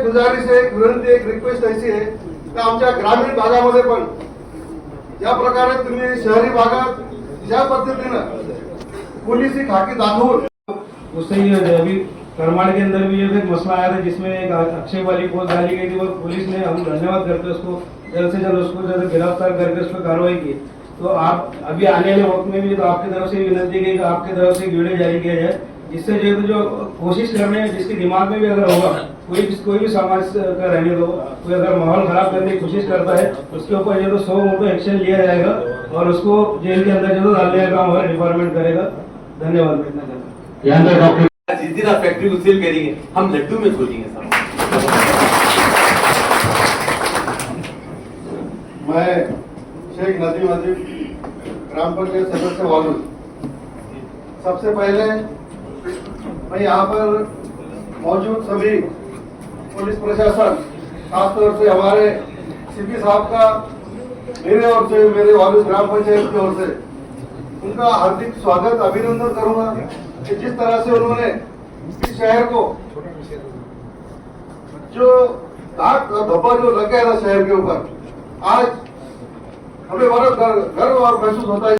गुजारिश आहे, एक विनंती, एक रिक्वेस्ट अशी आहे की आमच्या ग्रामीण भागामध्ये पण ज्या प्रकारे तुम्ही शहरी भागात ज्या पद्धतीनं पोलिसी खाकी दाखवून उससे ही अभी करमाड़ के अंदर भी एक मसला आया था जिसमें एक अक्षय वाली पोस्ट डाली गई थी और पुलिस ने, हम धन्यवाद करते उसको, जल्द से जल्द उसको गिरफ्तार करके उस पर कार्रवाई की। तो आप अभी आने वाले वक्त में भी तो आपकी तरफ से विनंती की आपकी तरफ से वीडियो जारी किया जाए, जिससे जो कोशिश कर रहे हैं, जिसके दिमाग में भी अगर होगा कोई भी समाज का रहने दो, कोई अगर माहौल खराब करने की कोशिश करता है उसके ऊपर जो 100 मोटो एक्शन लिया जाएगा और उसको जेल के अंदर जो डालने का काम हमारा डिपार्टमेंट करेगा। धन्यवाद। जिस दिन आप फैक्ट्री को सील करेंगे हम लड्डू में सोचेंगे सब। मैं शेख नदीम अजीब, ग्राम पंचायत सदस्य वालू। सबसे पहले मैं यहाँ पर मौजूद सभी पुलिस प्रशासन, खासतौर से हमारे सीपी साहब का मेरे ओर से, मेरे वालू ग्राम पंचायत की ओर से उनका हार्दिक स्वागत, अभिनंदन करूंगा कि जिस तरह से उन्होंने इस शहर को जो दाग धब्बा जो लग गया था शहर के ऊपर, आज हमें बड़ा गर्व और महसूस होता है,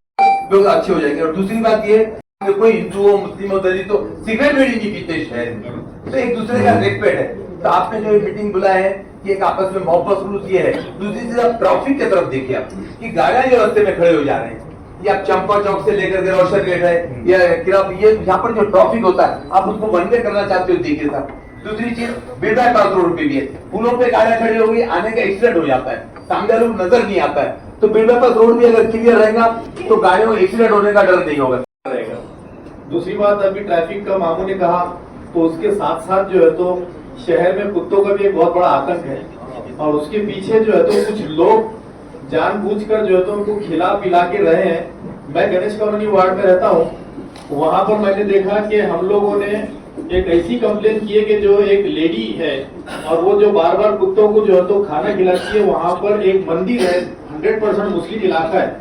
लोग अच्छे हो जाएंगे। और दूसरी बात ये, कोई हिंदू हो, मुस्लिम हो, दलित हो, सिगरेट बीड़ी नहीं पीते शहर में, तो एक दूसरे का रेस्पेक्ट है। तो आपने जो मीटिंग बुलाया है कि एक आपस में मोहब्बत खलूस ये है। दूसरी चीज आप ट्रैफिक की तरफ देखिए आप कि गाड़ियां जो रास्ते में खड़े हो जा रहे हैं, या चंपा चौक से लेकर के रोशन गेट है या ये यहाँ पर जो ट्रैफिक होता है आप उसको वन वे करना चाहते हो, देखिए साहब। दूसरी चीज बिरला पास रोड पे भी है, पुलों पे गाड़ियां खड़ी होगी, आने का एक्सीडेंट हो जाता है, सामने लोग नजर नहीं आता है। तो बिरला पास रोड भी अगर क्लियर रहेगा तो गाड़ियों को एक्सीडेंट होने का डर नहीं होगा। दूसरी बात, अभी ट्रैफिक का मामू ने कहा, तो उसके साथ साथ जो है तो शहर में कुत्तों का भी एक बहुत बड़ा आतंक है और उसके पीछे जो है तो कुछ लोग जानबूझकर जो है तो उनको खिला पिला के रहे हैं। मैं गणेश कॉलोनी वार्ड में रहता हूँ, वहां पर मैंने देखा कि हम लोगों ने एक ऐसी कंप्लेन की है कि जो एक लेडी है और वो जो बार बार कुत्तों को जो है तो खाना खिलाती है। वहां पर एक मंदिर है, 100% मुस्लिम इलाका है,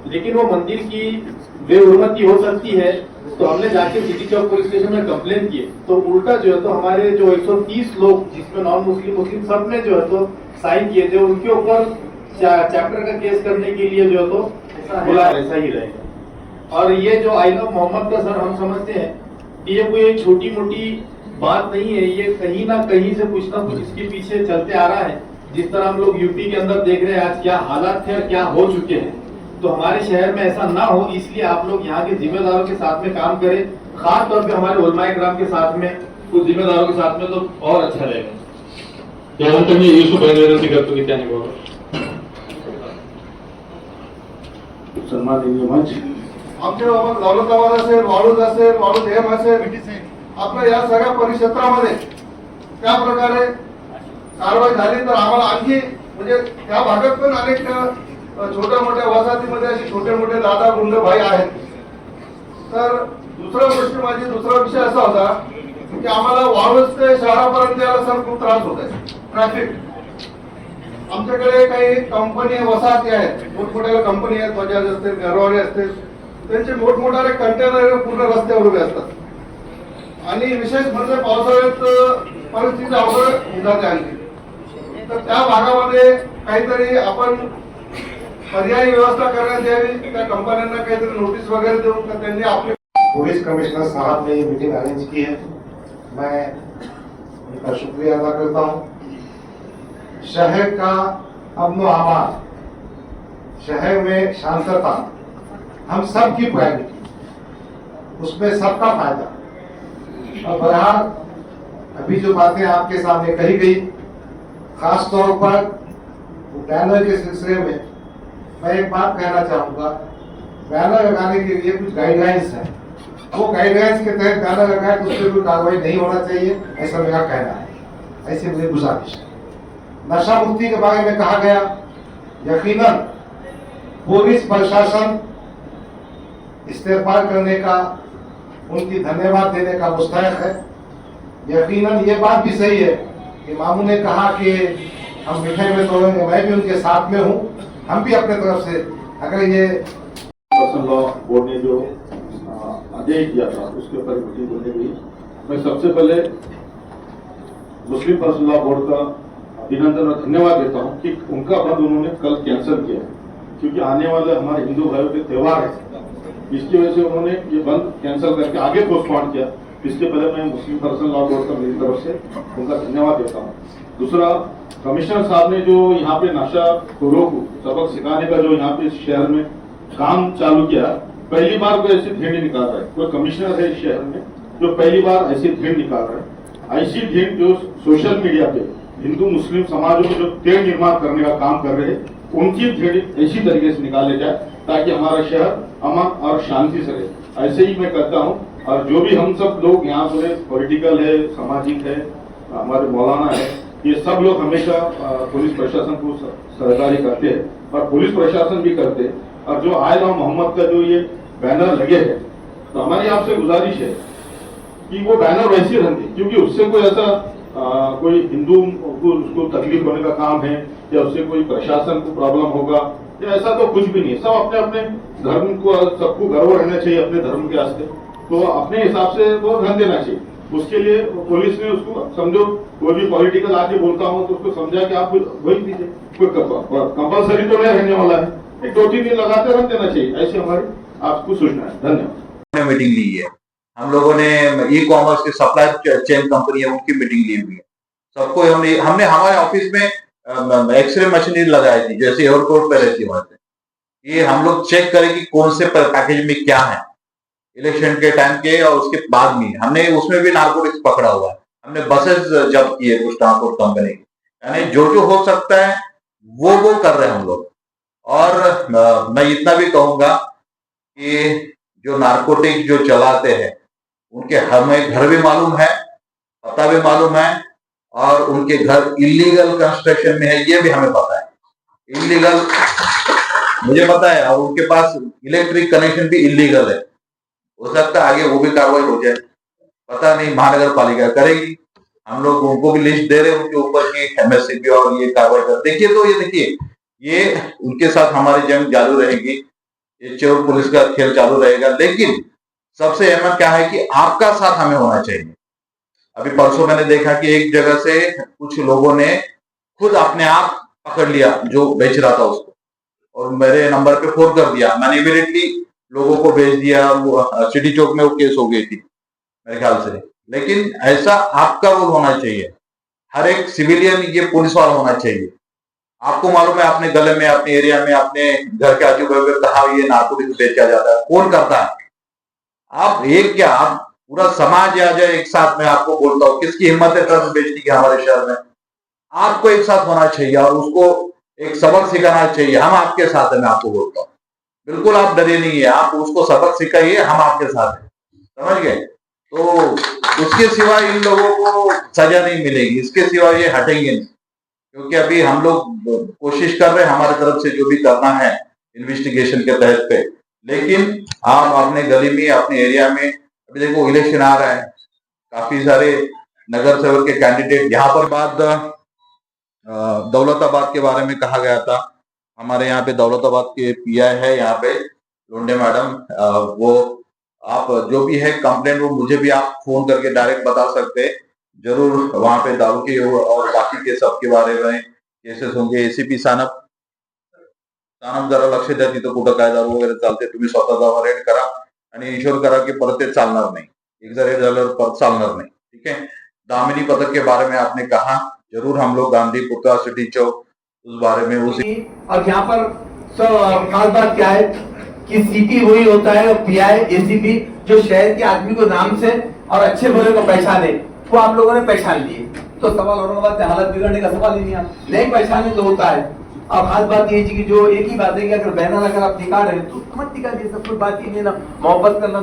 लेकिन वो मंदिर की बेहुरमती हो सकती है। तो हमने जाके सिटी चौक पुलिस स्टेशन में कंप्लेन की, तो उल्टा जो है तो हमारे जो 130 लोग, जिसमें नॉन मुस्लिम मुस्लिम सब ने जो है तो साइन किए थे, उनके ऊपर चैप्टर का केस करने के लिए जो है तो बोला ऐसा ही रहेगा। और ये जो आई लव मोहम्मद का सर, हम समझते हैं ये कोई छोटी मोटी बात नहीं है, ये कहीं ना कहीं से कुछ ना कुछ इसके पीछे चलते आ रहा है। जिस तरह हम लोग यूपी के अंदर देख रहे हैं आज क्या हालात थे और क्या हो चुके हैं, तो हमारे शहर में ऐसा ना हो, इसलिए आप लोग यहाँ के जिम्मेदारों के साथ में काम करें, खास तौर पे हमारे उलमाए किराम के साथ में, कुछ जिम्मेदारों के साथ में, तो और अच्छा रहेगा। त्यानंतर मी युसूफ यांना विनंती करतो की त्याने बोलावं। सन्माननीय मंच, आमच्या दौलताबाद असेल, वाळूज असेल, वाळूज हेम असेल, आपल्या या सगळ्या परिक्षेत्रामध्ये त्या प्रकारे कारवाई झाली तर आम्हाला आणखी म्हणजे त्या भागात पण अनेक छोट्या मोठ्या वसाहतीमध्ये असे छोटे मोठे दादा गुंड भाई आहेत। तर दुसरा विषय असा होता की आम्हाला वाळूज ते शहरापर्यंत यायला सर खूप त्रास होत आहे, ट्रॅफिक। आमच्याकडे काही कंपनी वसाहती आहेत, मोठमोठ्या कंपनी आहेत, बजाज असतील, गरवारे असतील, त्यांचे मोठमोठाले कंटेनर पूर्ण रस्त्यावर उभे असतात आणि विशेष म्हणजे पावसाळ्यात परिस्थिती अवघड होऊन जाते आणखी। तर त्या भागामध्ये काहीतरी आपण पर्यायी व्यवस्था करण्यात यावी, त्या कंपन्यांना काहीतरी नोटीस वगैरे देऊन का त्यांनी आपले। पुलिस कमिश्नर साहब ने ये मीटिंग अरेंज की है, मैं उनका शुक्रिया अदा करता हूँ। शहर का अमन अमान, शहर में शांतता हम सब की प्रायोरिटी, उसमें सबका फायदा। और बहरहाल अभी जो बातें आपके सामने कही गई, खास तौर पर बैनर के सिलसिले में मैं एक बात कहना चाहूंगा। बैनर लगाने के लिए कुछ गाइडलाइंस है, वो गाइडलाइंस के तहत बैनर लगाए तो उस पर कोई कार्रवाई नहीं होना चाहिए, ऐसा मेरा कहना है, ऐसी मेरी गुजारिश है। नशा मुक्ति के बारे में कहा गया, यकीनन पुलिस प्रशासन इस्तेफार करने का, उनकी धन्यवाद देने का मुस्तहक है। यकीनन ये बात भी सही है कि मामू ने कहा कि हम मिठाई में तोड़ेंगे, मैं भी उनके साथ में हूँ। हम भी अपने तरफ से अगर ये पर्सनल लॉ बोर्ड ने जो आदेश दिया था उसके ऊपर मीटिंग होने हुई। मैं सबसे पहले मुस्लिम पर्सनल लॉ बोर्ड का अभिनंदन और धन्यवाद देता हूं कि उनका बंद उन्होंने कल कैंसिल किया, क्योंकि आने वाले हमारे हिंदू भाइयों के त्योहार है, इसकी वजह से उन्होंने ये बंद कैंसिल करके आगे पोस्टपोन किया। इसके पहले मैं मुस्लिम पर्सनल लॉ बोर्ड का मेरी तरफ से उनका धन्यवाद देता हूँ। दूसरा, कमिश्नर साहब ने जो यहाँ पे नशाखोरों को सबक सिखाने का जो यहाँ पे शहर में काम चालू किया, पहली बार कोई ऐसी भीड़ निकाल रहा है, कोई कमिश्नर है इस शहर में जो पहली बार ऐसी भीड़ निकाल रहा है। ऐसी भीड़ जो सोशल मीडिया पे हिंदू मुस्लिम समाजों में जो तेड़ निर्माण करने का काम कर रहे हैं, उनकी भीड़ इसी तरीके से निकाले जाए ताकि हमारा शहर अमन और शांति से रहे। ऐसे ही मैं कहता हूँ, और जो भी हम सब लोग यहाँ पूरे पॉलिटिकल है, सामाजिक है, हमारे मौलाना है, ये सब लोग हमेशा पुलिस प्रशासन को सहकारी करते हैं और पुलिस प्रशासन भी करते हैं। और जो आयल और मोहम्मद का जो ये बैनर लगे हैं, तो हमारी आपसे गुजारिश है कि वो बैनर वैसे रहते, क्योंकि उससे कोई ऐसा कोई हिंदू को उसको तकलीफ होने का काम है या उससे कोई प्रशासन को प्रॉब्लम होगा, या ऐसा तो कुछ भी नहीं। सब अपने अपने धर्म को, सबको गर्व रहना चाहिए अपने धर्म के वास्ते, तो अपने हिसाब से वो ध्यान देना चाहिए। उसके लिए पुलिस ने उसको समझो, कोई भी पॉलिटिकल आके बोलता हूँ तो उसको समझा कि आप वही दीजिए, कोई कंपल्सरी तो नहीं रहने वाला है, एक 2-3 दिन लगाते रह देना चाहिए। ऐसी हमारी आपको सूचना है। धन्यवाद। मीटिंग ली है हम लोगों ने, ई कॉमर्स के सप्लाई चेन कंपनी है उनकी मीटिंग ली हुई है। सबको हमने हमारे ऑफिस में एक्सरे मशीनरी लगाई थी, जैसे एयरपोर्ट पे रहती है वैसे। ये हम लोग चेक करें कि कौन से पैकेज में क्या है, इलेक्शन के टाइम के और उसके बाद में हमने उसमें भी नार्कोटिक्स पकड़ा हुआ है। हमने बसेस जब्त किए कुछ ट्रांसपोर्ट कंपनी की, यानी जो जो हो सकता है वो कर रहे हैं हम लोग। और मैं इतना भी कहूंगा कि जो नार्कोटिक जो चलाते हैं उनके हमें घर भी मालूम है, पता भी मालूम है, और उनके घर इलीगल कंस्ट्रक्शन में है ये भी हमें पता है। इलीगल मुझे पता है, और उनके पास इलेक्ट्रिक कनेक्शन भी इलीगल है। हो सकता है आगे वो भी कार्रवाई हो जाए, पता नहीं, महानगर पालिका करेगी। हम लोग उनको भी लिस्ट दे रहे हैं उनके ऊपर की एमएससीपी और ये कार्रवाई कर। देखिए तो ये देखिए, ये उनके साथ हमारी जंग चालू रहेगी, ये चोर पुलिस का खेल चालू रहेगा। लेकिन सबसे अहम क्या है कि आपका साथ हमें होना चाहिए। अभी परसों मैंने देखा कि एक जगह से कुछ लोगों ने खुद अपने आप पकड़ लिया जो बेच रहा था उसको, और मेरे नंबर पे फोन कर दिया। मैंने इमीडिएटली लोगों को भेज दिया, वो सिटी चौक में वो केस हो गई थी मेरे ख्याल से। लेकिन ऐसा आपका रोल होना चाहिए, हर एक सिविलियन ये पुलिस वाला होना चाहिए। आपको मालूम है अपने गले में, अपने एरिया में, अपने घर के आजू बाजू कहा ये नार्कोटिक्स बेचा जाता है, कौन करता है? आप एक क्या, आप पूरा समाज आ जाए एक साथ में। आपको बोलता हूँ, किसकी हिम्मत है ट्रक बेचने की हमारे शहर में? आपको एक साथ होना चाहिए और उसको एक सबक सिखाना चाहिए। हम आपके साथ हैं, मैं आपको बोलता हूँ, बिल्कुल आप डरे नहीं है, आप उसको सबक सिखाइए, हम आपके साथ हैं, समझ गए? तो उसके सिवा इन लोगों को सजा नहीं मिलेगी, इसके सिवा ये हटेंगे नहीं। क्योंकि अभी हम लोग कोशिश कर रहे हैं हमारी तरफ से जो भी करना है इन्वेस्टिगेशन के तहत पे। लेकिन आप अपने गली में, अपने एरिया में, अभी देखो इलेक्शन आ रहा है, काफी सारे नगर सेवक के कैंडिडेट यहाँ पर। बात दौलताबाद के बारे में कहा गया था, हमारे यहाँ पे दौलताबाद के पीआई है यहाँ पे लोंडे मैडम, वो आप जो भी है कंप्लेंट वो मुझे भी आप फोन करके डायरेक्ट बता सकते हैं। जरूर वहां पे दारू के और बाकी के सब के बारे में केसेस होंगे। एसीपी सानप जरा लक्ष द्या, तिथं कुठं काय दारू वगैरे चालते, तुम्ही स्वतः जावा रेड करा आणि इन्श्योर करा की परत ते चालणार नाही, एकदा रेड झाल्यावर परत चालणार नाही, ठीक है। दामिनी पथक के बारे में आपने कहा, जरूर हम लोग गांधी पुतला सिटी चौक उस बारे में उसी। और यहाँ पर खास बात क्या है कि सीपी वही होता है और पीआई एसीपी जो शहर के आदमी को नाम से और अच्छे बुरे को पहचाने, वो आप लोगों ने पहचान लिए। तो सवाल औरंगाबाद में हालत बिगड़ने का सवाल ही नहीं है, नहीं पहचाने तो होता है। और खास बात ये कि जो एक ही बात है कि अगर बैनर अगर आप दिखा रहे हैं तो मत दिखा, ये सब कुछ बात ही नहीं ना, मोहब्बत करना।